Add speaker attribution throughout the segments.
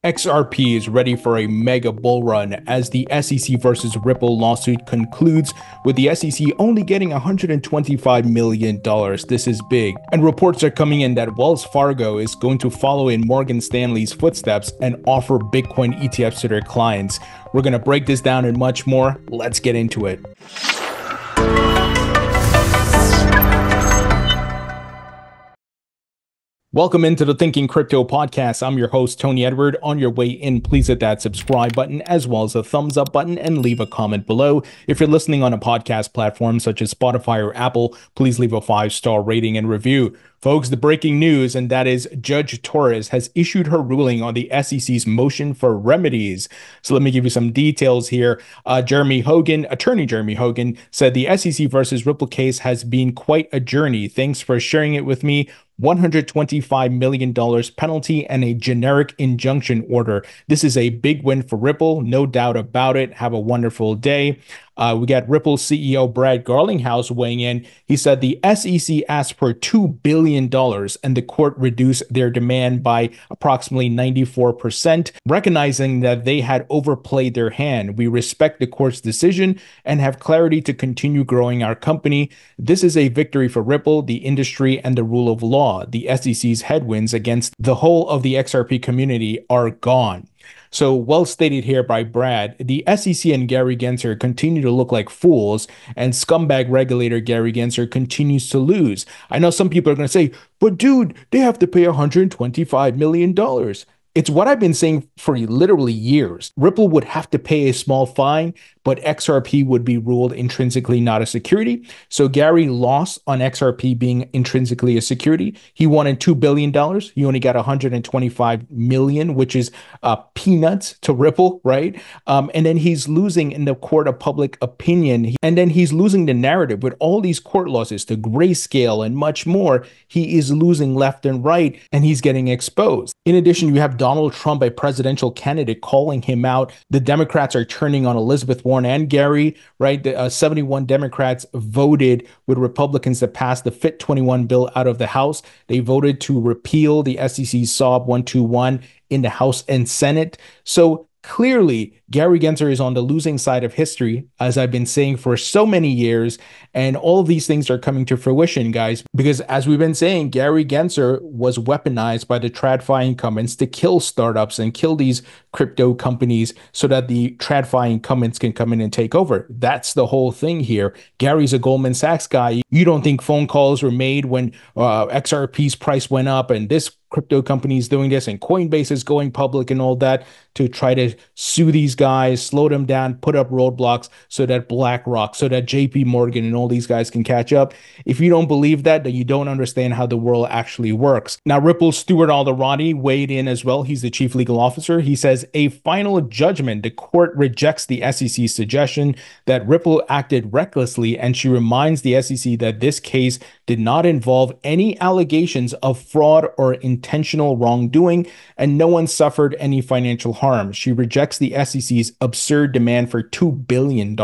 Speaker 1: XRP is ready for a mega bull run as the SEC versus Ripple lawsuit concludes, with the SEC only getting $125 million. This is big. And reports are coming in that Wells Fargo is going to follow in Morgan Stanley's footsteps and offer Bitcoin ETFs to their clients. We're going to break this down and much more. Let's get into it. Welcome into the Thinking Crypto podcast. I'm your host, Tony Edward. On your way in, please hit that subscribe button as well as the thumbs up button and leave a comment below. If you're listening on a podcast platform such as Spotify or Apple, please leave a 5-star rating and review. Folks, the breaking news, and that is Judge Torres has issued her ruling on the SEC's motion for remedies. So let me give you some details here. Attorney Jeremy Hogan, said the SEC versus Ripple case has been quite a journey. Thanks for sharing it with me. $125 million penalty and a generic injunction order. This is a big win for Ripple, no doubt about it. Have a wonderful day. We got Ripple CEO Brad Garlinghouse weighing in. He said the SEC asked for $2 billion and the court reduced their demand by approximately 94%, recognizing that they had overplayed their hand. We respect the court's decision and have clarity to continue growing our company. This is a victory for Ripple, the industry, and the rule of law. The SEC's headwinds against the whole of the XRP community are gone. So well stated here by Brad, the SEC and Gary Gensler continue to look like fools, and scumbag regulator Gary Gensler continues to lose. I know some people are going to say, but dude, they have to pay $125 million. It's what I've been saying for literally years. Ripple would have to pay a small fine, but XRP would be ruled intrinsically not a security. So Gary lost on XRP being intrinsically a security. He wanted $2 billion. He only got $125 million, which is peanuts to Ripple, right? And then he's losing in the court of public opinion. And then he's losing the narrative with all these court losses to Grayscale and much more. He is losing left and right, and he's getting exposed. In addition, you have Donald Trump, a presidential candidate, calling him out. The Democrats are turning on Elizabeth Warren and Gary, right? The 71 Democrats voted with Republicans to pass the FIT 21 bill out of the House. They voted to repeal the SEC's SOB 121 in the House and Senate. So clearly, Gary Gensler is on the losing side of history, as I've been saying for so many years, and all of these things are coming to fruition, guys, because as we've been saying, Gary Gensler was weaponized by the TradFi incumbents to kill startups and kill these crypto companies so that the TradFi incumbents can come in and take over. That's the whole thing here. Gary's a Goldman Sachs guy. You don't think phone calls were made when XRP's price went up and this crypto company is doing this and Coinbase is going public and all that to try to sue these guys, slow them down, put up roadblocks so that BlackRock, so that JP Morgan and all these guys can catch up. If you don't believe that, then you don't understand how the world actually works. Now, Ripple's Stuart Alderani weighed in as well. He's the chief legal officer. He says a final judgment, the court rejects the SEC's suggestion that Ripple acted recklessly, and she reminds the SEC that this case did not involve any allegations of fraud or intentional wrongdoing, and no one suffered any financial harm. She rejects the SEC's absurd demand for $2 billion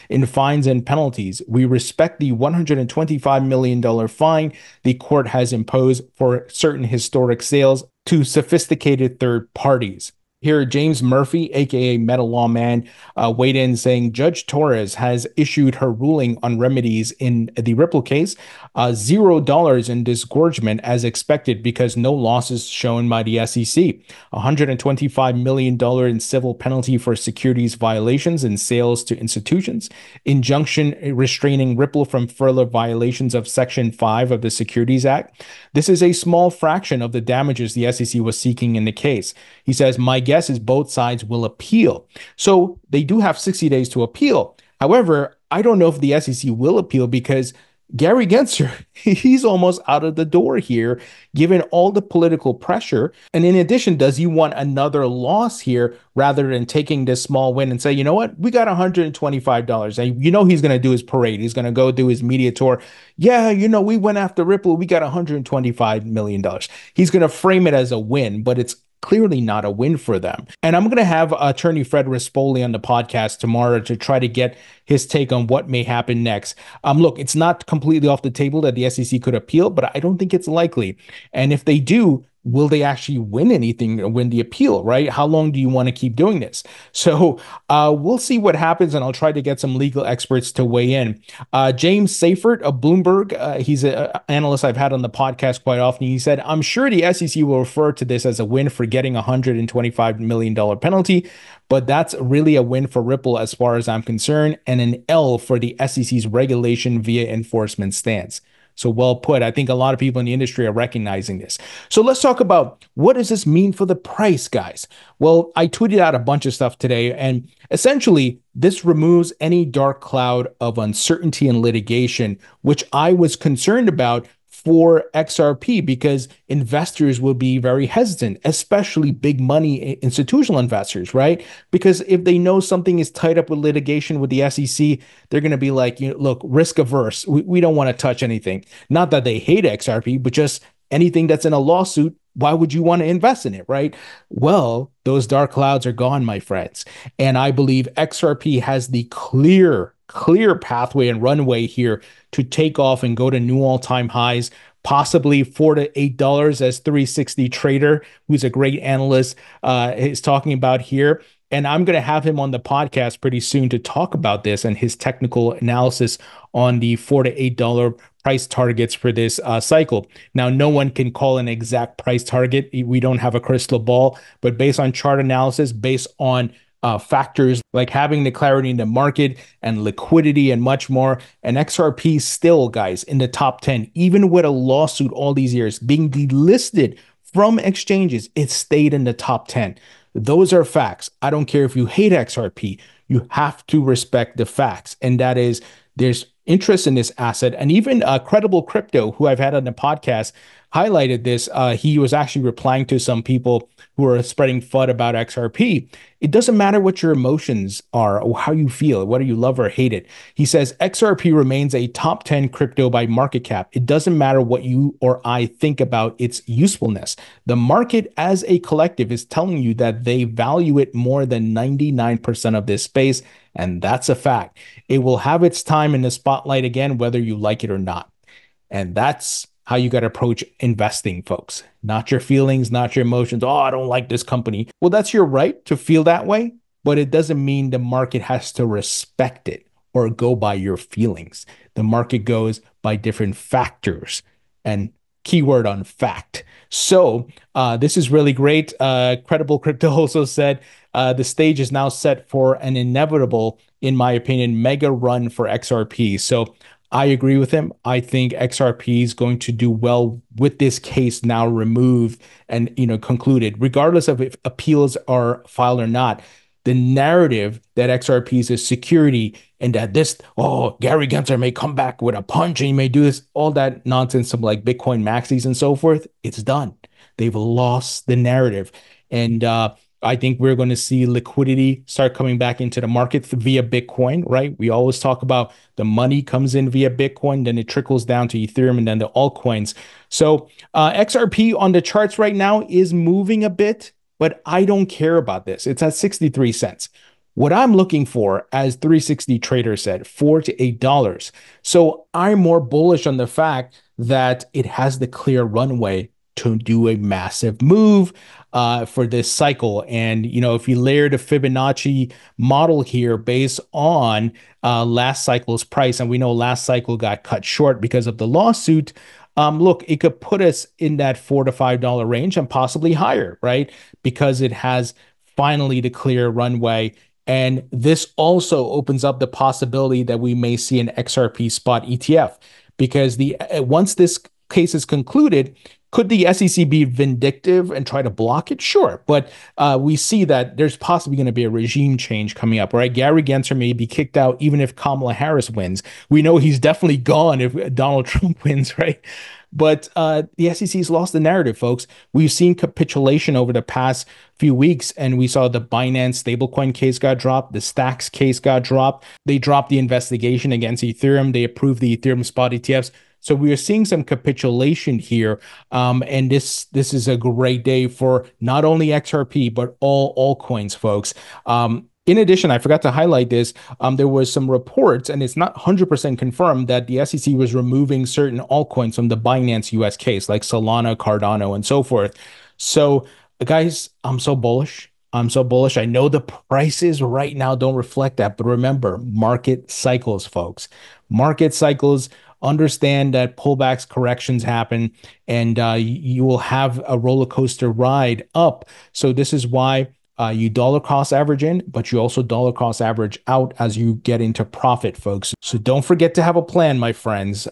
Speaker 1: in fines and penalties. We respect the $125 million fine the court has imposed for certain historic sales to sophisticated third parties. Here, James Murphy, aka Meta Lawman, weighed in saying Judge Torres has issued her ruling on remedies in the Ripple case. $0 in disgorgement as expected because no losses shown by the SEC. $125 million in civil penalty for securities violations and sales to institutions. Injunction restraining Ripple from further violations of Section 5 of the Securities Act. This is a small fraction of the damages the SEC was seeking in the case. He says, my guess is both sides will appeal. So they do have 60 days to appeal. However, I don't know if the SEC will appeal because Gary Gensler, he's almost out of the door here, given all the political pressure. And in addition, does he want another loss here rather than taking this small win and say, you know what, we got $125. And you know he's going to do his parade. He's going to go do his media tour. Yeah, you know, we went after Ripple. We got $125 million. He's going to frame it as a win, but it's clearly not a win for them. And I'm going to have attorney Fred Rispoli on the podcast tomorrow to try to get his take on what may happen next. Look, it's not completely off the table that the SEC could appeal, but I don't think it's likely. And if they do, will they actually win anything, win the appeal, right? How long do you want to keep doing this? So we'll see what happens, and I'll try to get some legal experts to weigh in. James Seifert of Bloomberg, he's an analyst I've had on the podcast quite often. He said, I'm sure the SEC will refer to this as a win for getting a $125 million penalty, but that's really a win for Ripple as far as I'm concerned, and an L for the SEC's regulation via enforcement stance. So well put. I think a lot of people in the industry are recognizing this. So let's talk about, what does this mean for the price, guys? Well, I tweeted out a bunch of stuff today, and essentially this removes any dark cloud of uncertainty and litigation, which I was concerned about for XRP, because investors will be very hesitant, especially big money institutional investors, right? Because if they know something is tied up with litigation with the SEC, they're going to be like, look, risk averse. We don't want to touch anything. Not that they hate XRP, but just anything that's in a lawsuit, why would you want to invest in it, right? Well, those dark clouds are gone, my friends. And I believe XRP has the clear pathway and runway here to take off and go to new all-time highs, possibly $4 to $8, as 360 Trader, who's a great analyst, is talking about here. And I'm going to have him on the podcast pretty soon to talk about this and his technical analysis on the $4 to $8 price targets for this cycle. Now, no one can call an exact price target. We don't have a crystal ball, but based on chart analysis, based on factors like having the clarity in the market and liquidity and much more. And XRP still, guys, in the top 10, even with a lawsuit all these years, being delisted from exchanges, it stayed in the top 10. Those are facts. I don't care if you hate XRP, you have to respect the facts. And that is, there's interest in this asset. And even Credible Crypto, who I've had on the podcast, highlighted this. He was actually replying to some people who are spreading FUD about XRP. It doesn't matter what your emotions are or how you feel, whether you love or hate it. He says XRP remains a top 10 crypto by market cap. It doesn't matter what you or I think about its usefulness. The market as a collective is telling you that they value it more than 99% of this space, and that's a fact. It will have its time in the spotlight again, whether you like it or not. And that's how you got to approach investing, folks. Not your feelings, not your emotions. Oh, I don't like this company. Well, that's your right to feel that way, but it doesn't mean the market has to respect it or go by your feelings. The market goes by different factors, and keyword on fact. So this is really great. Credible Crypto also said the stage is now set for an inevitable, in my opinion, mega run for XRP. So I agree with him. I think XRP is going to do well with this case now removed and concluded, regardless of if appeals are filed or not. The narrative that XRP is a security and that Gary Gensler may come back with a punch and he may do this, all that nonsense of like Bitcoin maxis and so forth, it's done. They've lost the narrative. And I think we're going to see liquidity start coming back into the market via Bitcoin, right? We always talk about the money comes in via Bitcoin, then it trickles down to Ethereum and then the altcoins. So XRP on the charts right now is moving a bit, but I don't care about this. It's at 63 cents. What I'm looking for, as 360 Trader said, $4 to $8. So I'm more bullish on the fact that it has the clear runway to do a massive move for this cycle. And, if you layer the Fibonacci model here based on last cycle's price, and we know last cycle got cut short because of the lawsuit, look, it could put us in that $4 to $5 range and possibly higher, right? Because it has finally the clear runway. And this also opens up the possibility that we may see an XRP spot ETF, because once this case is concluded, could the SEC be vindictive and try to block it? Sure. But we see that there's possibly going to be a regime change coming up, right? Gary Gensler may be kicked out even if Kamala Harris wins. We know he's definitely gone if Donald Trump wins, right? But the SEC's lost the narrative, folks. We've seen capitulation over the past few weeks, and we saw the Binance stablecoin case got dropped. The Stacks case got dropped. They dropped the investigation against Ethereum. They approved the Ethereum spot ETFs. So we are seeing some capitulation here, and this is a great day for not only XRP, but all altcoins, folks. In addition, I forgot to highlight this. There was some reports, and it's not 100% confirmed, that the SEC was removing certain altcoins from the Binance US case, like Solana, Cardano, and so forth. So, guys, I'm so bullish. I'm so bullish. I know the prices right now don't reflect that, but remember, market cycles, folks. Market cycles. Understand that pullbacks, corrections happen, and you will have a roller coaster ride up. So this is why you dollar cost average in, but you also dollar cost average out as you get into profit, folks. So don't forget to have a plan, my friends.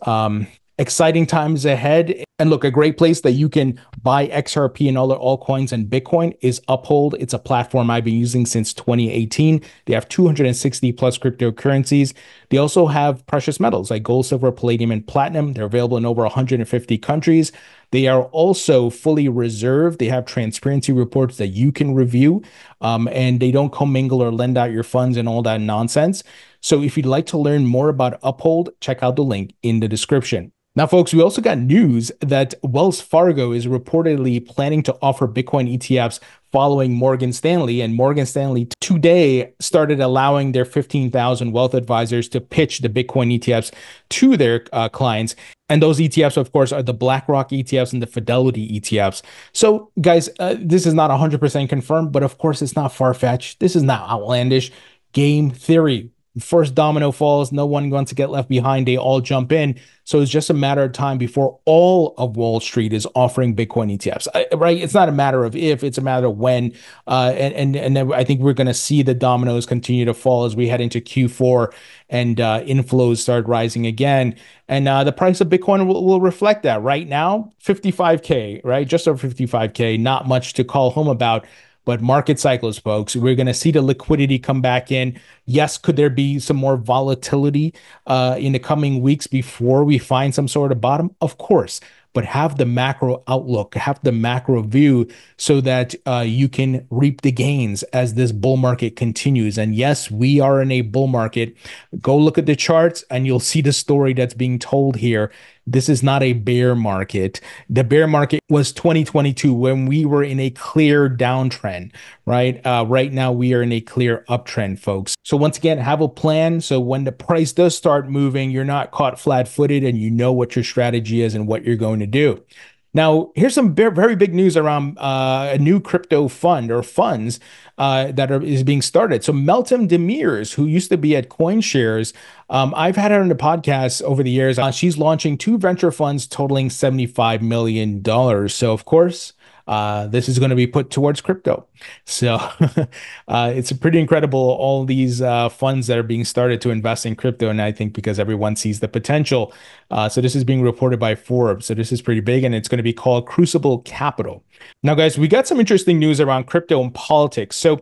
Speaker 1: Exciting times ahead. And look, a great place that you can buy XRP and other altcoins and Bitcoin is Uphold. It's a platform I've been using since 2018. They have 260 plus cryptocurrencies. They also have precious metals like gold, silver, palladium, and platinum. They're available in over 150 countries. They are also fully reserved. They have transparency reports that you can review, and they don't commingle or lend out your funds and all that nonsense. So if you'd like to learn more about Uphold, check out the link in the description. Now, folks, we also got news that Wells Fargo is reportedly planning to offer Bitcoin ETFs following Morgan Stanley. And Morgan Stanley today started allowing their 15,000 wealth advisors to pitch the Bitcoin ETFs to their clients. And those ETFs, of course, are the BlackRock ETFs and the Fidelity ETFs. So, guys, this is not 100% confirmed, but of course, it's not far-fetched. This is not outlandish. Game theory. First domino falls, no one wants to get left behind. They all jump in. So it's just a matter of time before all of Wall Street is offering Bitcoin ETFs, right? It's not a matter of if, it's a matter of when. And then I think we're going to see the dominoes continue to fall as we head into Q4 and inflows start rising again. And the price of Bitcoin will reflect that. Right now, 55K, right? Just over 55K, not much to call home about. But market cycles, folks, we're going to see the liquidity come back in. Yes, could there be some more volatility in the coming weeks before we find some sort of bottom? Of course, but have the macro outlook, have the macro view so that you can reap the gains as this bull market continues. And yes, we are in a bull market. Go look at the charts and you'll see the story that's being told here. This is not a bear market. The bear market was 2022 when we were in a clear downtrend, right? Right now, we are in a clear uptrend, folks. So once again, have a plan. So when the price does start moving, you're not caught flat-footed and you know what your strategy is and what you're going to do. Now, here's some very big news around a new crypto fund or funds that is being started. So Meltem Demirors, who used to be at CoinShares, I've had her on the podcast over the years. She's launching two venture funds totaling $75 million. So, of course, this is going to be put towards crypto. So it's pretty incredible, all these funds that are being started to invest in crypto. And I think because everyone sees the potential. So this is being reported by Forbes. So this is pretty big, and it's going to be called Crucible Capital. Now, guys, we got some interesting news around crypto and politics. So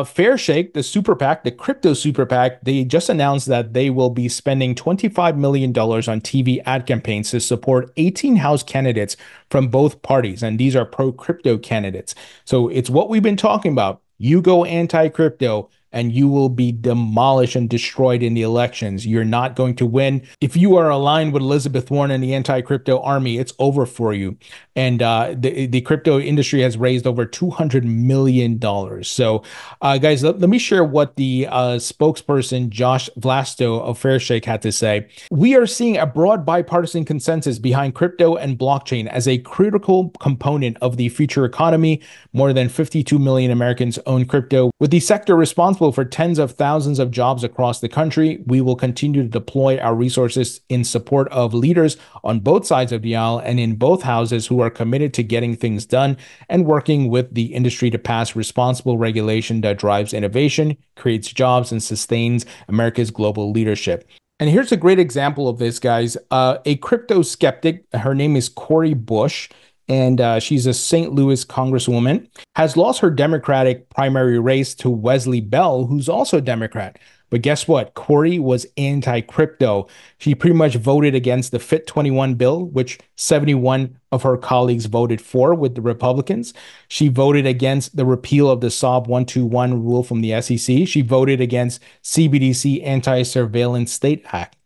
Speaker 1: Fair Shake, the super PAC, the crypto super PAC, they just announced that they will be spending $25 million on TV ad campaigns to support 18 House candidates from both parties. And these are pro-crypto candidates. So it's what we've been talking about. You go anti-crypto and you will be demolished and destroyed in the elections. You're not going to win. If you are aligned with Elizabeth Warren and the anti-crypto army, it's over for you. And the crypto industry has raised over $200 million. So, guys, let me share what the spokesperson, Josh Vlasto of Fairshake, had to say. We are seeing a broad bipartisan consensus behind crypto and blockchain as a critical component of the future economy. More than 52 million Americans own crypto. With the sector responsible for tens of thousands of jobs across the country, we will continue to deploy our resources in support of leaders on both sides of the aisle and in both houses who are committed to getting things done and working with the industry to pass responsible regulation that drives innovation, creates jobs, and sustains America's global leadership. And here's a great example of this, guys. A crypto skeptic, her name is Cori Bush, and she's a St. Louis congresswoman, has lost her Democratic primary race to Wesley Bell, who's also a Democrat. But guess what? Cori was anti-crypto. She pretty much voted against the FIT21 bill, which 71 of her colleagues voted for with the Republicans. She voted against the repeal of the SOB 121 rule from the SEC. She voted against CBDC Anti-Surveillance State Act.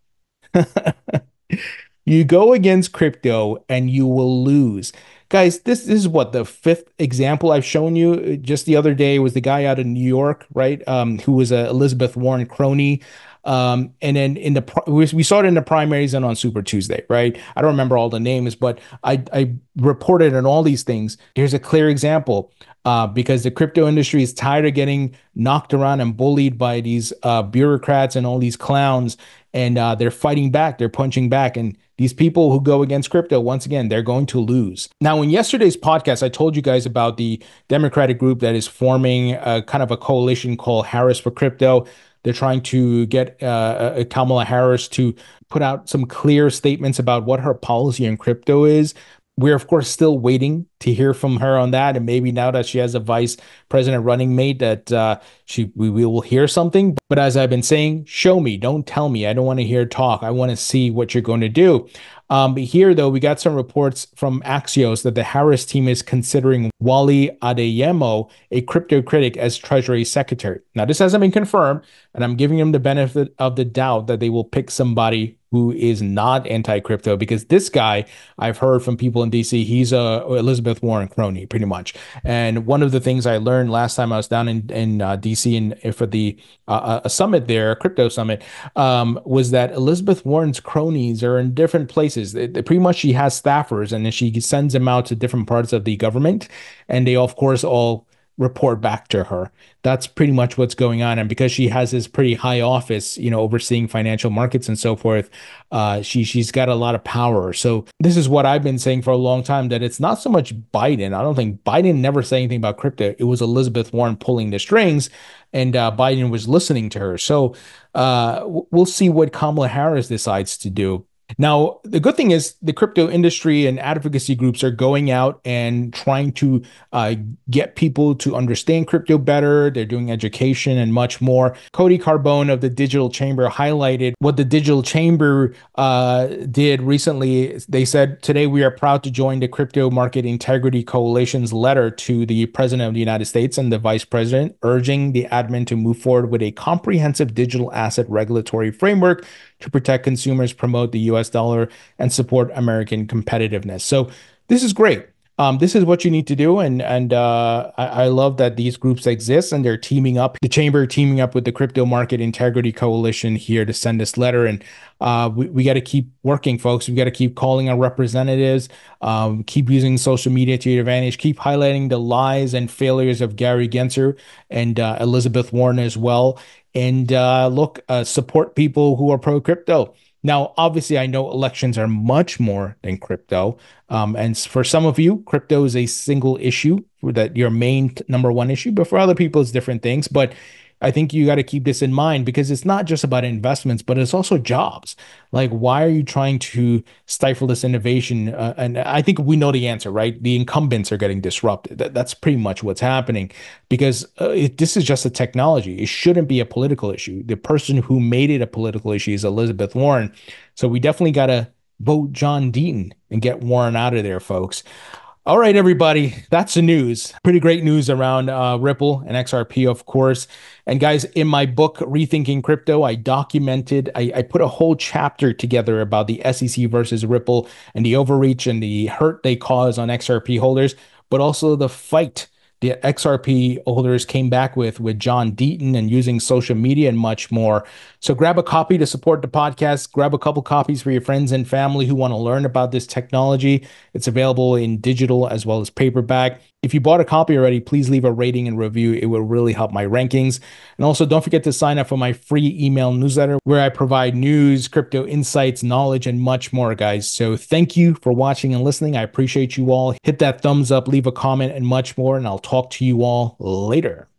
Speaker 1: You go against crypto and you will lose. Guys, this is what, the fifth example I've shown you. Just the other day was the guy out of New York, right? Who was a Elizabeth Warren crony. And then we saw it in the primaries and on Super Tuesday, right? I don't remember all the names, but I reported on all these things. Here's a clear example. Because the crypto industry is tired of getting knocked around and bullied by these bureaucrats and all these clowns, and they're fighting back, they're punching back, and these people who go against crypto, once again, they're going to lose. Now, in yesterday's podcast, I told you guys about the Democratic group that is forming a kind of a coalition called Harris for Crypto. They're trying to get Kamala Harris to put out some clear statements about what her policy in crypto is. We're, of course, still waiting to hear from her on that. And maybe now that she has a vice president running mate that we will hear something. But as I've been saying, show me, don't tell me. I don't want to hear talk. I want to see what you're going to do. Here, though, we got some reports from Axios that the Harris team is considering Wally Adeyemo, a crypto critic, as Treasury Secretary. Now, this hasn't been confirmed, and I'm giving them the benefit of the doubt that they will pick somebody who is not anti-crypto, because this guy, I've heard from people in DC, he's a Elizabeth Warren crony, pretty much. And one of the things I learned last time I was down in DC for the a summit there, a crypto summit, was that Elizabeth Warren's cronies are in different places. Pretty much she has staffers, and then she sends them out to different parts of the government, and they, of course, all report back to her. That's pretty much what's going on. And because she has this pretty high office, overseeing financial markets and so forth, she's got a lot of power. So this is what I've been saying for a long time, that it's not so much Biden. I don't think Biden never said anything about crypto. It was Elizabeth Warren pulling the strings, and Biden was listening to her. So we'll see what Kamala Harris decides to do. Now, the good thing is the crypto industry and advocacy groups are going out and trying to get people to understand crypto better. They're doing education and much more. Cody Carbone of the Digital Chamber highlighted what the Digital Chamber did recently. They said, "Today we are proud to join the Crypto Market Integrity Coalition's letter to the President of the United States and the Vice President, urging the admin to move forward with a comprehensive digital asset regulatory framework to protect consumers, promote the US dollar, and support American competitiveness." So this is great. This is what you need to do. And I love that these groups exist, and they're teaming up, the chamber teaming up with the Crypto Market Integrity Coalition here to send this letter. And we got to keep working, folks. We got to keep calling our representatives, keep using social media to your advantage, keep highlighting the lies and failures of Gary Gensler and Elizabeth Warren as well. And support people who are pro-crypto. Now, obviously, I know elections are much more than crypto. And for some of you, crypto is a single issue, that your main number one issue. But for other people, it's different things. But I think you got to keep this in mind, because it's not just about investments, but it's also jobs. Like, why are you trying to stifle this innovation? And I think we know the answer, right? The incumbents are getting disrupted. That's pretty much what's happening, because this is just a technology. It shouldn't be a political issue. The person who made it a political issue is Elizabeth Warren. So we definitely got to vote John Deaton and get Warren out of there, folks. All right, everybody, that's the news. Pretty great news around Ripple and XRP, of course. And guys, in my book, Rethinking Crypto, I put a whole chapter together about the SEC versus Ripple and the overreach and the hurt they cause on XRP holders, but also the fight the XRP holders came back with John Deaton and using social media and much more. So grab a copy to support the podcast. Grab a couple copies for your friends and family who want to learn about this technology. It's available in digital as well as paperback. If you bought a copy already, please leave a rating and review. It will really help my rankings. And also, don't forget to sign up for my free email newsletter where I provide news, crypto insights, knowledge, and much more, guys. So thank you for watching and listening. I appreciate you all. Hit that thumbs up, leave a comment, and much more. And I'll talk to you all later.